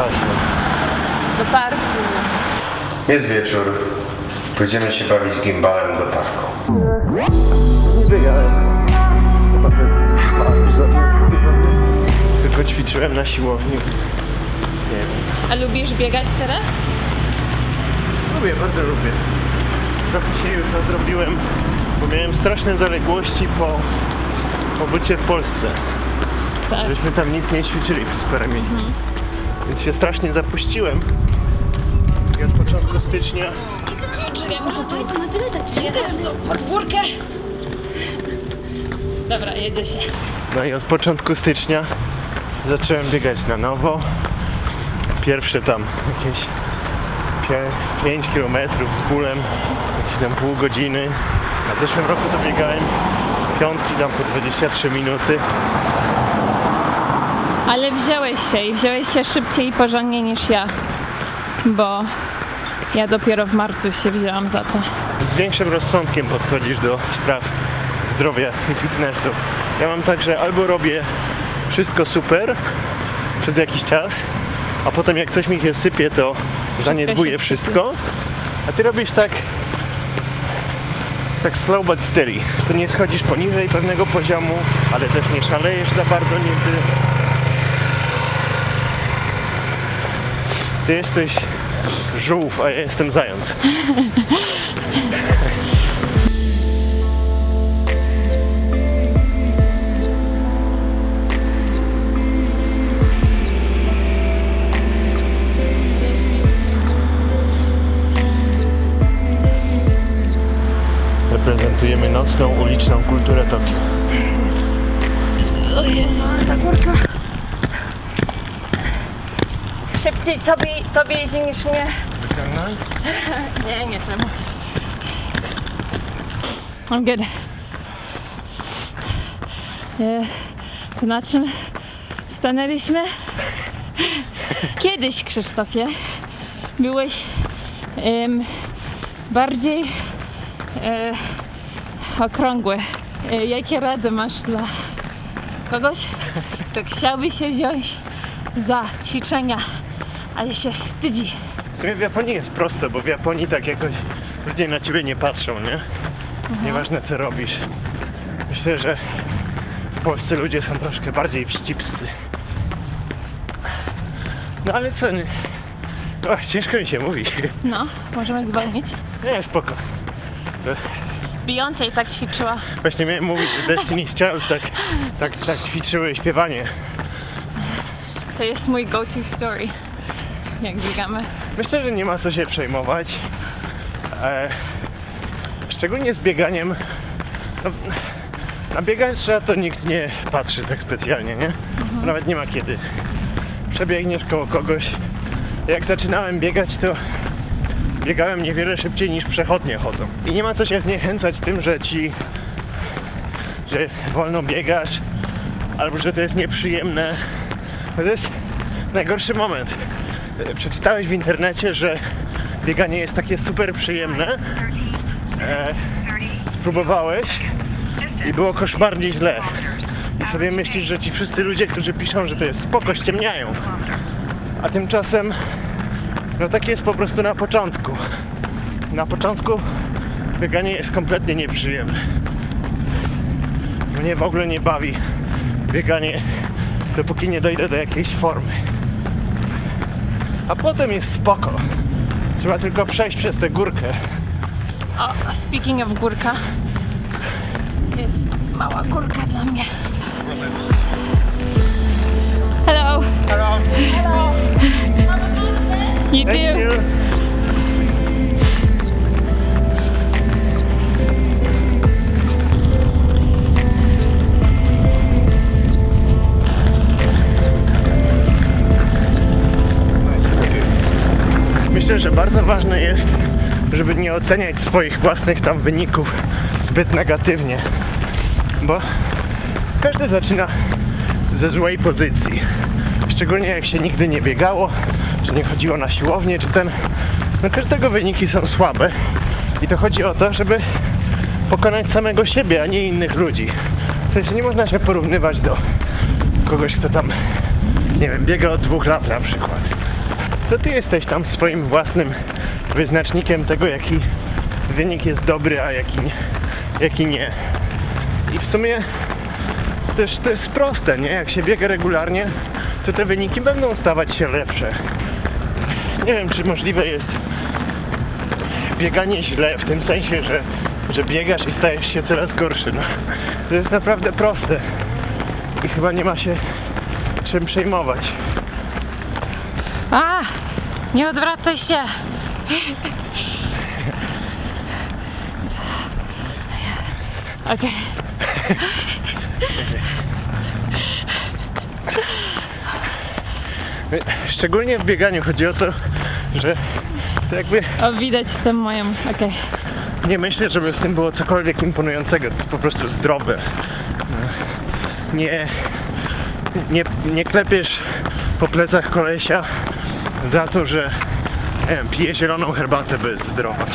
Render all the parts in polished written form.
Kasia? Do parku. Jest wieczór. Pójdziemy się bawić gimbalem do parku. Nie biegałem. Tylko ćwiczyłem na siłowni. Nie wiem. A lubisz biegać teraz? Lubię, bardzo lubię. Trochę się już nadrobiłem, bo miałem straszne zaległości po pobycie w Polsce. Tak. Żeśmy tam nic nie ćwiczyli przez parę miesięcy. Więc się strasznie zapuściłem. I od początku stycznia... Czekaj, może tu na tyle tak jeden stop pod górkę. Dobra, jedzie się. No i od początku stycznia zacząłem biegać na nowo. Pierwsze tam jakieś 5 km z bólem, jakieś tam pół godziny. A w zeszłym roku to biegałem piątki tam po 23 minuty. Ale wziąłeś się szybciej i porządnie niż ja. Bo ja dopiero w marcu się wzięłam za to. Z większym rozsądkiem podchodzisz do spraw zdrowia i fitnessu. Ja mam tak, że albo robię wszystko super przez jakiś czas, a potem jak coś mi się sypie, to zaniedbuję wszystko. A ty robisz tak slow but steady. To nie schodzisz poniżej pewnego poziomu, ale też nie szalejesz za bardzo nigdy. Ty jesteś żółw, a ja jestem zając. Reprezentujemy nocną, uliczną kulturę Tokio. O Jezu, ta górka. Szybciej tobie idzie niż mnie. Wyciągnąć? Nie czemu. I'm good. To na czym stanęliśmy? Kiedyś, Krzysztofie, byłeś bardziej okrągły. Jakie rady masz dla kogoś, kto chciałby się wziąć za ćwiczenia, ale się wstydzi? W sumie w Japonii jest proste, bo w Japonii tak jakoś ludzie na ciebie nie patrzą, nie? Nieważne co robisz. Myślę, że w Polsce ludzie są troszkę bardziej wścibscy. No ale co? Ciężko mi się mówi. No, możemy zwolnić. Nie, spoko. Beyoncé tak ćwiczyła. Właśnie miałem mówić, że Destiny's Child tak ćwiczyły śpiewanie. To jest mój go-to story, jak biegamy. Myślę, że nie ma co się przejmować. Szczególnie z bieganiem. No, na biegacza to nikt nie patrzy tak specjalnie, nie? Nawet nie ma kiedy. Przebiegniesz koło kogoś. Jak zaczynałem biegać, to biegałem niewiele szybciej niż przechodnie chodzą. I nie ma co się zniechęcać tym, że wolno biegasz, albo że to jest nieprzyjemne. To jest najgorszy moment. Przeczytałeś w internecie, że bieganie jest takie super przyjemne. Spróbowałeś i było koszmarnie źle. I sobie myślisz, że ci wszyscy ludzie, którzy piszą, że to jest spoko, ściemniają. A tymczasem no tak jest po prostu na początku. Na początku bieganie jest kompletnie nieprzyjemne. Mnie w ogóle nie bawi bieganie, dopóki nie dojdę do jakiejś formy. A potem jest spoko. Trzeba tylko przejść przez tę górkę. O, speaking of górka. Jest mała górka dla mnie. Hello. Hello. Hello. You Thank do. you. Myślę, że bardzo ważne jest, żeby nie oceniać swoich własnych tam wyników zbyt negatywnie, bo każdy zaczyna ze złej pozycji, szczególnie jak się nigdy nie biegało, czy nie chodziło na siłownię, czy no każdego wyniki są słabe i to chodzi o to, żeby pokonać samego siebie, a nie innych ludzi. W sensie nie można się porównywać do kogoś, kto tam, nie wiem, biega od 2 lat na przykład. to ty jesteś tam swoim własnym wyznacznikiem tego, jaki wynik jest dobry, a jaki nie. I w sumie też to jest proste, nie? Jak się biega regularnie, to te wyniki będą stawać się lepsze. Nie wiem, czy możliwe jest bieganie źle, w tym sensie, że biegasz i stajesz się coraz gorszy. No, to jest naprawdę proste i chyba nie ma się czym przejmować. A! Nie odwracaj się! Okej. Szczególnie w bieganiu chodzi o to, że to jakby O, widać tę moją. Okej. nie myślę, żeby w tym było cokolwiek imponującego. To jest po prostu zdrowe. Nie klepiesz po plecach kolesia za to, że nie wiem, pije zieloną herbatę, bo jest zdrowa.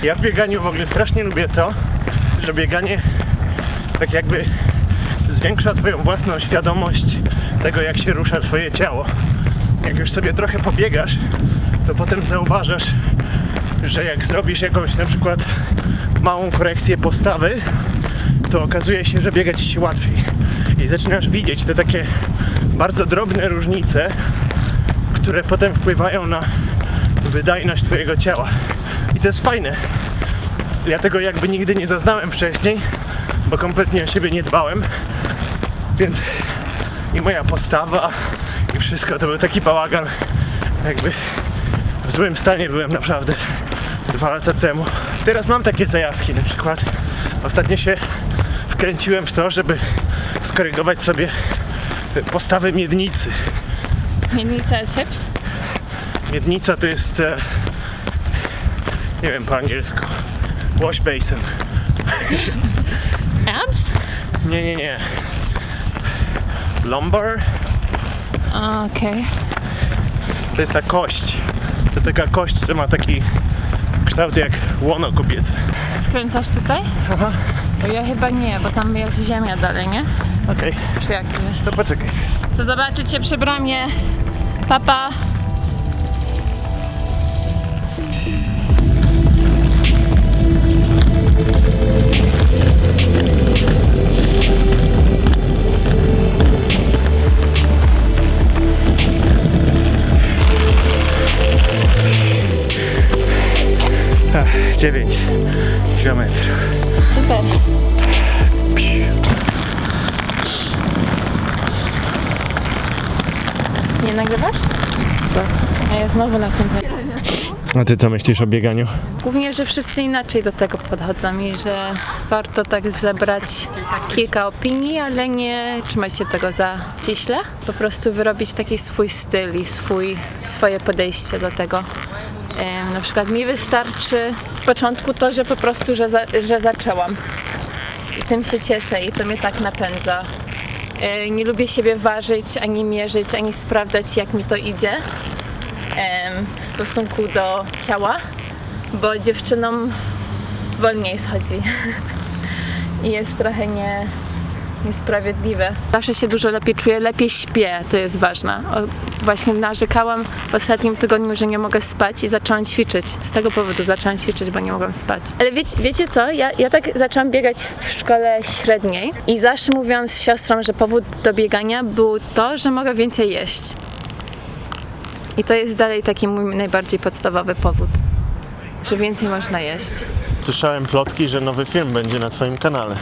Ja w bieganiu w ogóle strasznie lubię to, że bieganie tak jakby zwiększa twoją własną świadomość tego, jak się rusza twoje ciało. Jak już sobie trochę pobiegasz, to potem zauważasz, że jak zrobisz jakąś na przykład małą korekcję postawy, to okazuje się, że biega ci się łatwiej. I zaczynasz widzieć te takie bardzo drobne różnice, które potem wpływają na wydajność twojego ciała. I to jest fajne. Ja tego jakby nigdy nie zaznałem wcześniej, bo kompletnie o siebie nie dbałem. Więc i moja postawa i wszystko to był taki bałagan. Jakby w złym stanie byłem naprawdę 2 lata temu. Teraz mam takie zajawki, na przykład ostatnio się wkręciłem w to, żeby skorygować sobie postawę miednicy. Miednica jest hips? Miednica to jest nie wiem po angielsku. Wash basin. Abs? Nie. Lumbar Okej. to jest ta kość. To taka kość, co ma taki kształt jak łono kobiece. Skręcasz tutaj? Aha, Bo ja chyba nie, bo tam jest ziemia dalej, nie? okej. Czy jak jest? To poczekaj. To zobaczyć cię przy bramie. Papa. Ach, 9 kilometrów. Super. Nie nagrywasz? Tak. A ja znowu na tym. A ty co myślisz o bieganiu? Głównie, że wszyscy inaczej do tego podchodzą i że warto tak zebrać kilka opinii, ale nie trzymać się tego za ściśle. Po prostu wyrobić taki swój styl i swoje podejście do tego. Na przykład mi wystarczy w początku to, że po prostu, że zaczęłam. I tym się cieszę i to mnie tak napędza. Nie lubię siebie ważyć, ani mierzyć, ani sprawdzać, jak mi to idzie w stosunku do ciała, bo dziewczynom wolniej schodzi i jest trochę niesprawiedliwe. Zawsze się dużo lepiej czuję, lepiej śpię, to jest ważne. Właśnie narzekałam w ostatnim tygodniu, że nie mogę spać i zaczęłam ćwiczyć. Z tego powodu zaczęłam ćwiczyć, bo nie mogłam spać. Ale wiecie co? Ja tak zaczęłam biegać w szkole średniej i zawsze mówiłam z siostrą, że powód do biegania był to, że mogę więcej jeść. I to jest dalej taki mój najbardziej podstawowy powód, że więcej można jeść. Słyszałem plotki, że nowy film będzie na twoim kanale.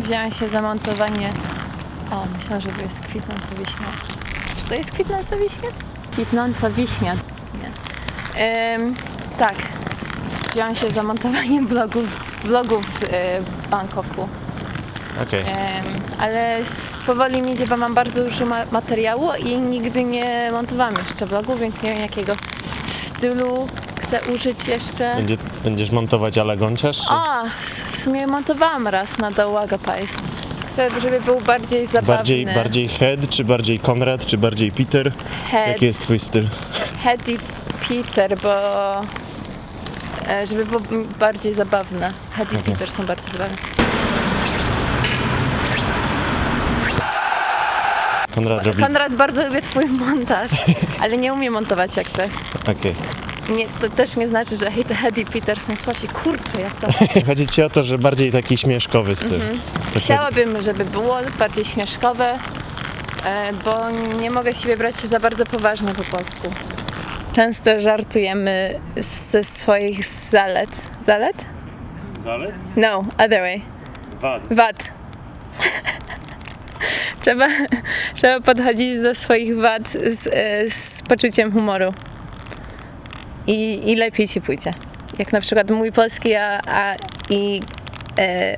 Wzięłam się za montowanie. O, myślałam, że to jest kwitnąca wiśnia. Czy to jest kwitnąca wiśnia? Kwitnąca wiśnia. Nie. Tak. Wzięłam się za montowanie vlogów z Bangkoku. Okej. Ale powoli mi idzie, bo mam bardzo dużo materiału i nigdy nie montowałam jeszcze vlogów, więc nie wiem jakiego stylu chcę użyć jeszcze. Będziesz montować ala gąciarz? A, w sumie montowałam raz na Dałaga Pais. Chcę, żeby był bardziej zabawny. Bardziej Head, czy bardziej Konrad, czy bardziej Peter? Head. Jaki jest twój styl? Head i Peter, bo żeby było bardziej zabawne. Head i Peter są bardziej zabawne. Konrad robi... Konrad bardzo lubi twój montaż, ale nie umie montować jak ty. Okej. Nie, to też nie znaczy, że hej, te Head i Peter są słabsi. Kurczę, jak to... Chodzi ci o to, że bardziej taki śmieszkowy styl. To Chciałabym, żeby było bardziej śmieszkowe, bo nie mogę siebie brać za bardzo poważnie po polsku. Często żartujemy ze swoich zalet. Zalet? Zalet? No, other way. Wad. Trzeba podchodzić do swoich wad z poczuciem humoru. I lepiej ci pójdzie. Jak na przykład mój polski i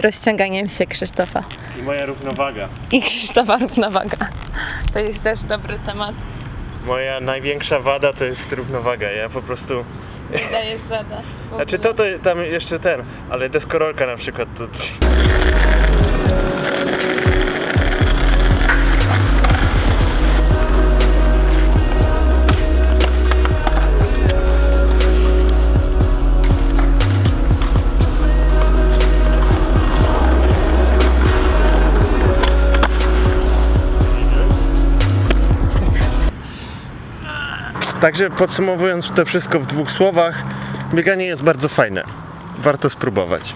rozciąganiem się Krzysztofa. I moja równowaga. I Krzysztofa równowaga. To jest też dobry temat. Moja największa wada to jest równowaga. Ja po prostu... Nie dajesz radę. Znaczy to tam jeszcze ten, ale deskorolka na przykład to... Także podsumowując to wszystko w 2 słowach, bieganie jest bardzo fajne. Warto spróbować.